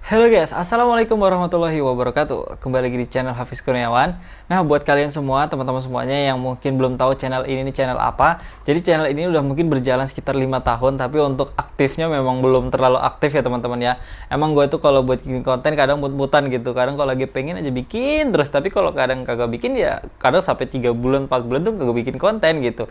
Halo guys, Assalamualaikum warahmatullahi wabarakatuh. Kembali lagi di channel Hafiz Kurniawan. Nah, buat kalian semua, teman-teman semuanya yang mungkin belum tahu channel ini channel apa. Jadi channel ini udah mungkin berjalan sekitar 5 tahun, tapi untuk aktifnya memang belum terlalu aktif ya teman-teman ya. Emang gue tuh kalau buat bikin konten kadang mut-mutan gitu. Kadang kalau lagi pengen aja bikin terus, tapi kalau kadang kagak bikin ya kadang sampai 3 bulan, 4 bulan tuh kagak bikin konten gitu.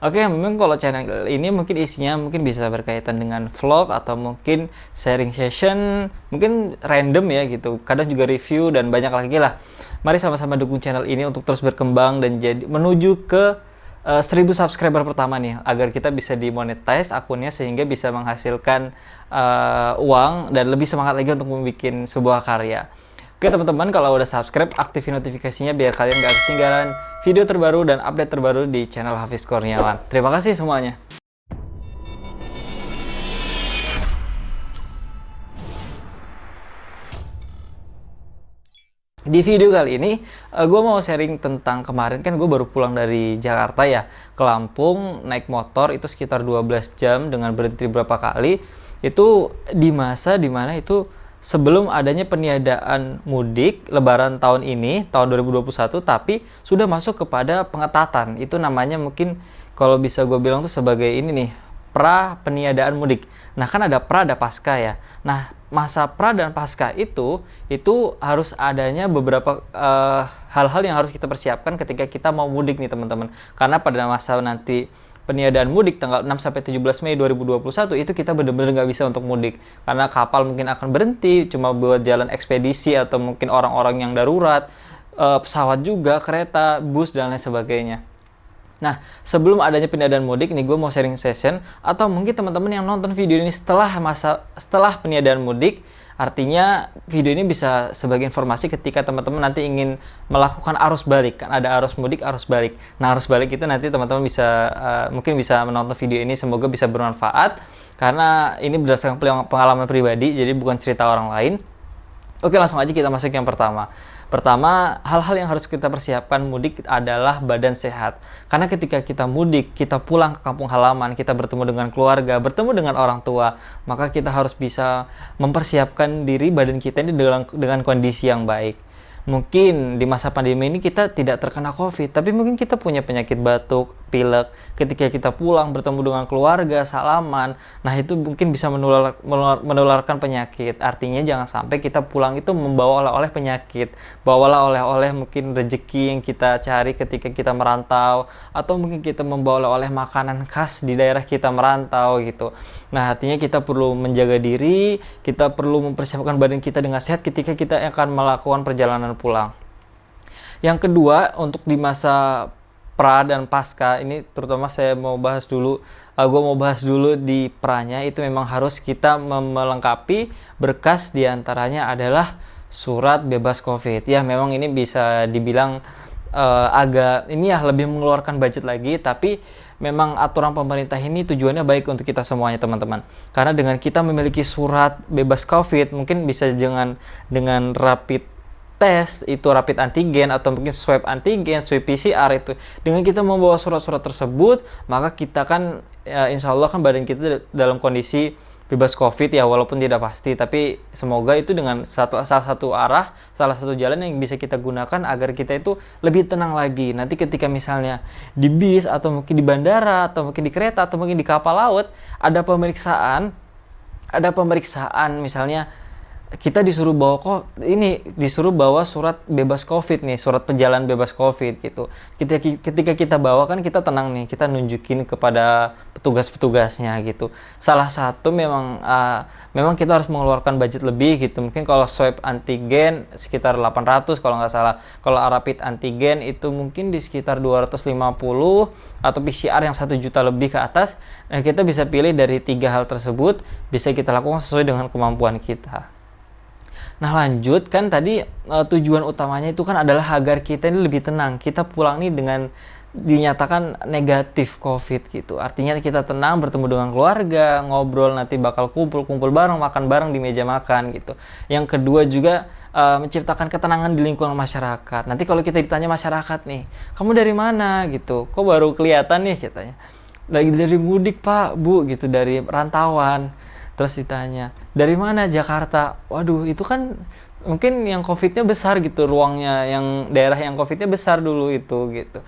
Oke, memang kalau channel ini mungkin isinya mungkin bisa berkaitan dengan vlog atau mungkin sharing session, mungkin random ya gitu. Kadang juga review dan banyak lagi lah. Mari sama-sama dukung channel ini untuk terus berkembang dan jadi menuju ke 1000 subscriber pertama nih, agar kita bisa dimonetize akunnya sehingga bisa menghasilkan uang dan lebih semangat lagi untuk membuat sebuah karya. Oke teman-teman, kalau udah subscribe, aktifin notifikasinya biar kalian gak ketinggalan video terbaru dan update terbaru di channel Hafiz Kurniawan. Terima kasih semuanya. Di video kali ini, gue mau sharing tentang kemarin kan gue baru pulang dari Jakarta ya, ke Lampung, naik motor itu sekitar 12 jam dengan berhenti beberapa kali. Itu di masa dimana itu sebelum adanya peniadaan mudik Lebaran tahun ini, tahun 2021, tapi sudah masuk kepada pengetatan. Itu namanya mungkin kalau bisa gue bilang tuh sebagai ini nih, pra peniadaan mudik. Nah kan ada pra ada pasca ya. Nah masa pra dan pasca itu harus adanya beberapa hal-hal yang harus kita persiapkan ketika kita mau mudik nih teman-teman. Karena pada masa nanti peniadaan mudik tanggal 6 sampai 17 Mei 2021 itu kita benar-benar nggak bisa untuk mudik karena kapal mungkin akan berhenti cuma buat jalan ekspedisi atau mungkin orang-orang yang darurat, pesawat juga, kereta, bus dan lain sebagainya. Nah, sebelum adanya peniadaan mudik nih gue mau sharing session atau mungkin teman-teman yang nonton video ini setelah peniadaan mudik, artinya video ini bisa sebagai informasi ketika teman-teman nanti ingin melakukan arus balik. Kan ada arus mudik, arus balik. Nah, arus balik itu nanti teman-teman bisa mungkin bisa menonton video ini, semoga bisa bermanfaat karena ini berdasarkan pengalaman pribadi jadi bukan cerita orang lain. Oke, langsung aja kita masuk yang pertama. Pertama, hal-hal yang harus kita persiapkan mudik adalah badan sehat. Karena ketika kita mudik, kita pulang ke kampung halaman, kita bertemu dengan keluarga, bertemu dengan orang tua, maka kita harus bisa mempersiapkan diri badan kita ini dengan kondisi yang baik. Mungkin di masa pandemi ini kita tidak terkena COVID, tapi mungkin kita punya penyakit batuk, pilek. Ketika kita pulang bertemu dengan keluarga, salaman, nah itu mungkin bisa menularkan penyakit. Artinya jangan sampai kita pulang itu membawa oleh-oleh penyakit. Bawalah oleh-oleh mungkin rezeki yang kita cari ketika kita merantau, atau mungkin kita membawa oleh-oleh makanan khas di daerah kita merantau gitu. Nah artinya kita perlu menjaga diri, kita perlu mempersiapkan badan kita dengan sehat ketika kita akan melakukan perjalanan pulang. Yang kedua, untuk di masa pra dan pasca ini terutama saya mau bahas dulu, gue mau bahas dulu di pranya itu memang harus kita melengkapi berkas, diantaranya adalah surat bebas COVID. Ya memang ini bisa dibilang agak ini ya lebih mengeluarkan budget lagi, tapi memang aturan pemerintah ini tujuannya baik untuk kita semuanya teman-teman. Karena dengan kita memiliki surat bebas COVID, mungkin bisa dengan rapid tes itu rapid antigen atau mungkin swab antigen, swab PCR itu. Dengan kita membawa surat-surat tersebut, maka kita kan ya, insya Allah kan badan kita dalam kondisi bebas COVID ya, walaupun tidak pasti, tapi semoga itu dengan salah satu jalan yang bisa kita gunakan agar kita itu lebih tenang lagi. Nanti ketika misalnya di bis atau mungkin di bandara atau mungkin di kereta atau mungkin di kapal laut ada pemeriksaan misalnya kita disuruh bawa surat bebas COVID nih, surat perjalanan bebas COVID gitu. Ketika kita bawa kan kita tenang nih, kita nunjukin kepada petugas-petugasnya gitu. Salah satu memang kita harus mengeluarkan budget lebih gitu. Mungkin kalau swab antigen sekitar 800 kalau nggak salah. Kalau rapid antigen itu mungkin di sekitar 250 atau PCR yang 1 juta lebih ke atas. Nah, kita bisa pilih dari 3 hal tersebut, bisa kita lakukan sesuai dengan kemampuan kita. Nah lanjut, kan tadi tujuan utamanya itu kan adalah agar kita ini lebih tenang. Kita pulang nih dengan dinyatakan negatif COVID gitu. Artinya kita tenang bertemu dengan keluarga, ngobrol, nanti bakal kumpul bareng, makan bareng di meja makan gitu. Yang kedua juga menciptakan ketenangan di lingkungan masyarakat. Nanti kalau kita ditanya masyarakat nih, kamu dari mana gitu, kok baru kelihatan nih katanya. Lagi dari mudik pak, bu gitu, dari rantauan. Terus ditanya, dari mana? Jakarta. Waduh, itu kan mungkin yang COVID-nya besar gitu, ruangnya yang daerah yang COVID-nya besar dulu itu gitu.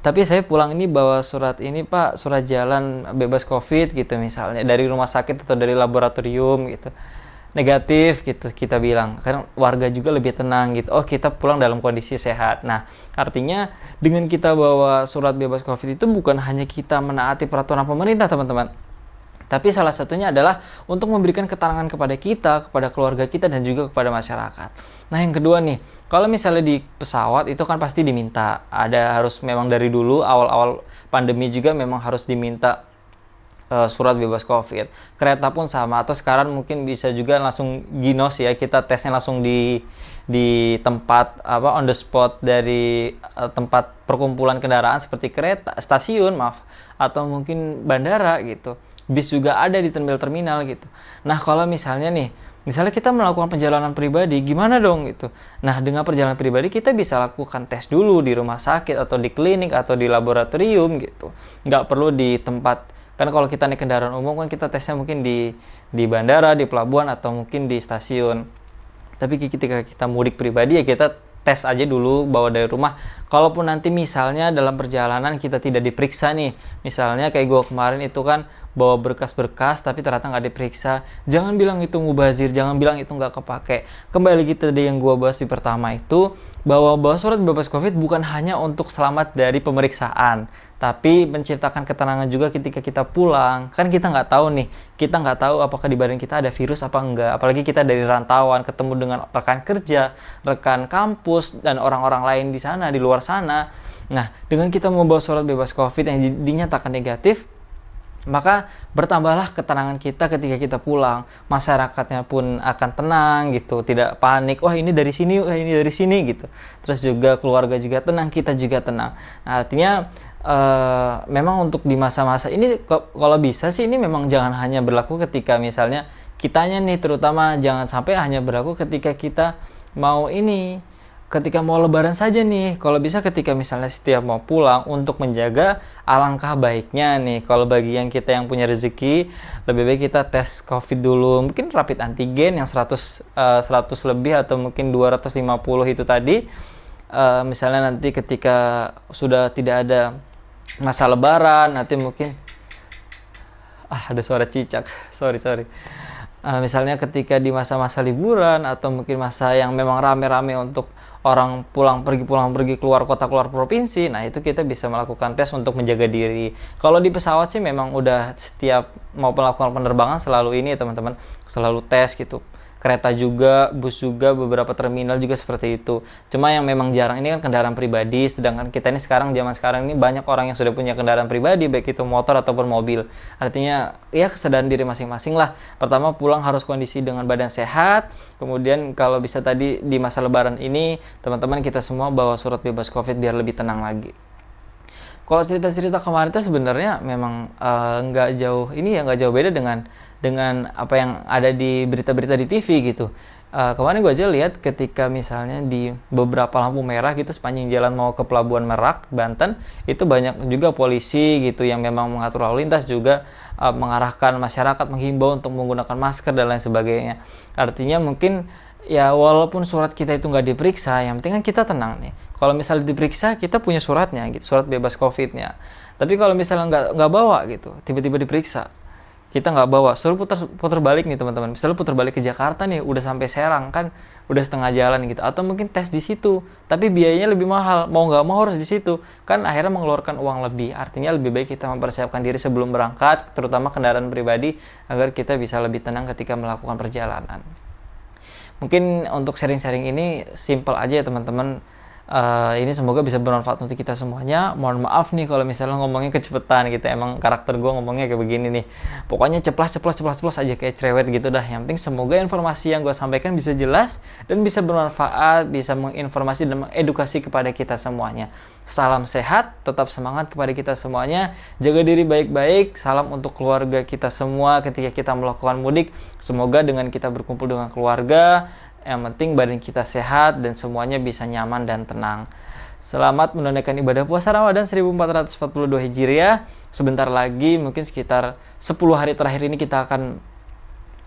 Tapi saya pulang ini bawa surat ini Pak, surat jalan bebas COVID gitu misalnya, dari rumah sakit atau dari laboratorium gitu. Negatif gitu kita bilang, kan warga juga lebih tenang gitu. Oh, kita pulang dalam kondisi sehat. Nah, artinya dengan kita bawa surat bebas COVID itu bukan hanya kita menaati peraturan pemerintah, teman-teman. Tapi salah satunya adalah untuk memberikan keterangan kepada kita, kepada keluarga kita, dan juga kepada masyarakat. Nah, yang kedua nih, kalau misalnya di pesawat itu kan pasti diminta. Ada harus memang dari dulu, awal-awal pandemi juga memang harus diminta surat bebas COVID. Kereta pun sama, atau sekarang mungkin bisa juga langsung ginos ya, kita tesnya langsung di tempat on the spot dari tempat perkumpulan kendaraan seperti kereta, stasiun maaf, atau mungkin bandara gitu. Bis juga ada di terminal-terminal gitu. Nah, kalau misalnya kita melakukan perjalanan pribadi, gimana dong gitu. Nah, dengan perjalanan pribadi kita bisa lakukan tes dulu di rumah sakit atau di klinik atau di laboratorium gitu. Nggak perlu di tempat, kan kalau kita naik kendaraan umum kan kita tesnya mungkin di bandara, di pelabuhan, atau mungkin di stasiun. Tapi ketika kita mudik pribadi ya kita tes aja dulu bawa dari rumah. Kalaupun nanti misalnya dalam perjalanan kita tidak diperiksa nih, misalnya kayak gue kemarin itu kan bawa berkas-berkas tapi ternyata nggak diperiksa, jangan bilang itu mubazir, jangan bilang itu nggak kepake. Kembali kita tadi yang gue bahas di pertama itu, bawa surat bebas COVID bukan hanya untuk selamat dari pemeriksaan, tapi menciptakan ketenangan juga ketika kita pulang. Kan kita nggak tahu nih, kita nggak tahu apakah di badan kita ada virus apa enggak, apalagi kita dari rantauan, ketemu dengan rekan kerja, rekan kampus, dan orang-orang lain di sana, di luar sana. Nah, dengan kita membawa surat bebas COVID yang dinyatakan negatif, maka bertambahlah ketenangan kita ketika kita pulang. Masyarakatnya pun akan tenang gitu, tidak panik, wah ini dari sini, wah ini dari sini gitu. Terus juga keluarga juga tenang, kita juga tenang. Nah, artinya memang untuk di masa-masa ini kalau bisa sih ini memang jangan hanya berlaku ketika misalnya kitanya nih, terutama jangan sampai hanya berlaku ketika kita ketika mau lebaran saja nih. Kalau bisa ketika misalnya setiap mau pulang, untuk menjaga, alangkah baiknya nih kalau bagi kita yang punya rezeki, lebih baik kita tes COVID dulu, mungkin rapid antigen yang 100 lebih atau mungkin 250 itu tadi. Misalnya nanti ketika sudah tidak ada masa lebaran, nanti mungkin ada suara cicak, sorry. Misalnya ketika di masa-masa liburan atau mungkin masa yang memang rame-rame untuk orang pulang pergi keluar kota, keluar provinsi, nah itu kita bisa melakukan tes untuk menjaga diri. Kalau di pesawat sih memang udah setiap mau melakukan penerbangan selalu ini ya teman-teman, selalu tes gitu. Kereta juga, bus juga, beberapa terminal juga seperti itu. Cuma yang memang jarang ini kan kendaraan pribadi, sedangkan kita ini zaman sekarang ini banyak orang yang sudah punya kendaraan pribadi, baik itu motor ataupun mobil. Artinya ya kesadaran diri masing-masing lah. Pertama, pulang harus kondisi dengan badan sehat. Kemudian kalau bisa tadi di masa lebaran ini, teman-teman kita semua bawa surat bebas COVID biar lebih tenang lagi. Kalau cerita-cerita kemarin itu sebenarnya memang nggak jauh beda dengan apa yang ada di berita-berita di TV gitu. Kemarin gue aja lihat ketika misalnya di beberapa lampu merah gitu sepanjang jalan mau ke Pelabuhan Merak, Banten, itu banyak juga polisi gitu yang memang mengatur lalu lintas, juga mengarahkan masyarakat, menghimbau untuk menggunakan masker dan lain sebagainya. Artinya mungkin ya walaupun surat kita itu nggak diperiksa, yang penting kan kita tenang nih. Kalau misalnya diperiksa, kita punya suratnya gitu, surat bebas COVID-nya. Tapi kalau misalnya nggak bawa gitu, tiba-tiba diperiksa, kita nggak bawa, suruh putar balik nih teman-teman. Misalnya putar balik ke Jakarta nih, udah sampai Serang kan, udah setengah jalan gitu, atau mungkin tes di situ, tapi biayanya lebih mahal, mau nggak mau harus di situ, kan akhirnya mengeluarkan uang lebih. Artinya lebih baik kita mempersiapkan diri sebelum berangkat, terutama kendaraan pribadi, agar kita bisa lebih tenang ketika melakukan perjalanan. Mungkin untuk sharing-sharing ini simple aja ya teman-teman. Ini semoga bisa bermanfaat untuk kita semuanya. Mohon maaf nih kalau misalnya ngomongnya kecepatan gitu. Emang karakter gue ngomongnya kayak begini nih. Pokoknya ceplas aja kayak cerewet gitu dah. Yang penting semoga informasi yang gue sampaikan bisa jelas dan bisa bermanfaat, bisa menginformasi dan mengedukasi kepada kita semuanya. Salam sehat, tetap semangat kepada kita semuanya. Jaga diri baik-baik. Salam untuk keluarga kita semua ketika kita melakukan mudik. Semoga dengan kita berkumpul dengan keluarga, yang penting badan kita sehat dan semuanya bisa nyaman dan tenang. Selamat menunaikan ibadah puasa Ramadan 1442 Hijriah. Sebentar lagi, mungkin sekitar 10 hari terakhir ini kita akan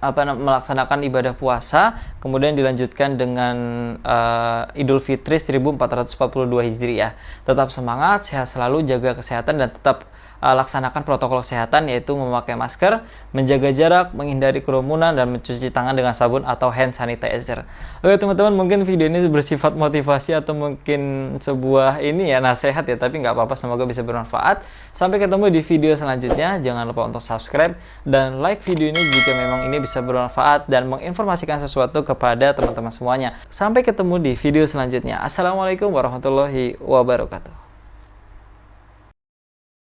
melaksanakan ibadah puasa, kemudian dilanjutkan dengan Idul Fitri 1442 Hijriah. Tetap semangat, sehat selalu, jaga kesehatan dan tetap laksanakan protokol kesehatan, yaitu memakai masker, menjaga jarak, menghindari kerumunan, dan mencuci tangan dengan sabun atau hand sanitizer. Oke teman-teman, mungkin video ini bersifat motivasi atau mungkin sebuah nasihat ya, tapi nggak apa-apa, semoga bisa bermanfaat. Sampai ketemu di video selanjutnya. Jangan lupa untuk subscribe dan like video ini jika memang ini bisa bermanfaat dan menginformasikan sesuatu kepada teman-teman semuanya. Sampai ketemu di video selanjutnya. Assalamualaikum warahmatullahi wabarakatuh.